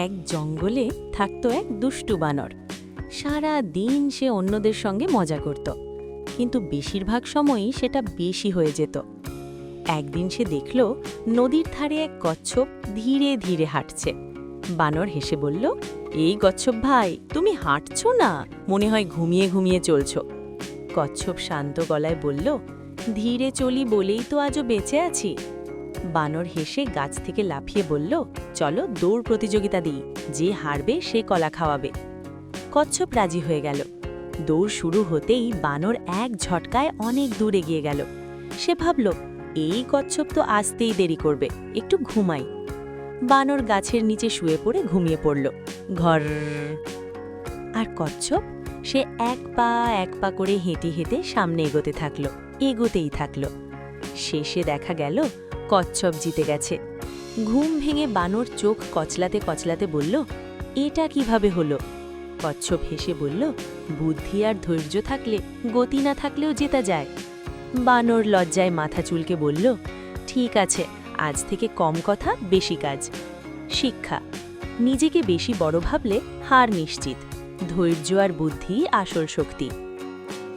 এক জঙ্গলে থাকতো এক দুষ্টু বানর। সারা দিন সে অন্যদের সঙ্গে মজা করত, কিন্তু বেশিরভাগ সময়ই সেটা বেশি হয়ে যেত। একদিন সে দেখল নদীর ধারে এক কচ্ছপ ধীরে ধীরে হাঁটছে। বানর হেসে বলল, এই কচ্ছপ ভাই, তুমি হাঁটছো না, মনে হয় ঘুমিয়ে ঘুমিয়ে চলছো। কচ্ছপ শান্ত গলায় বলল, ধীরে চলি বলেই তো আজও বেঁচে আছি। বানর হেসে গাছ থেকে লাফিয়ে বলল, চলো দৌড় প্রতিযোগিতা দিই, যে হারবে সে কলা খাওয়াবে। কচ্ছপ রাজি হয়ে গেল। দৌড় শুরু হতেই বানর এক ঝটকায় অনেক দূর এগিয়ে গেল। সে ভাবল, এই কচ্ছপ তো আসতেই দেরি করবে, একটু ঘুমাই। বানর গাছের নিচে শুয়ে পড়ে ঘুমিয়ে পড়ল। ঘর। আর কচ্ছপ সে এক পা করে হেঁটে হেঁটে সামনে এগোতে থাকল, এগোতেই থাকল। শেষে দেখা গেল কচ্ছপ জিতে গেছে। ঘুম ভেঙে বানর চোখ কচলাতে কচলাতে বলল, এটা কিভাবে হলো? কচ্ছপ হেসে বলল, বুদ্ধি আর ধৈর্য থাকলে গতি না থাকলেও জেতা যায়। বানর লজ্জায় মাথা চুলকে বলল, ঠিক আছে, আজ থেকে কম কথা বেশি কাজ। শিক্ষা: নিজেকে বেশি বড় ভাবলে হার নিশ্চিত। ধৈর্য আর বুদ্ধি আসল শক্তি।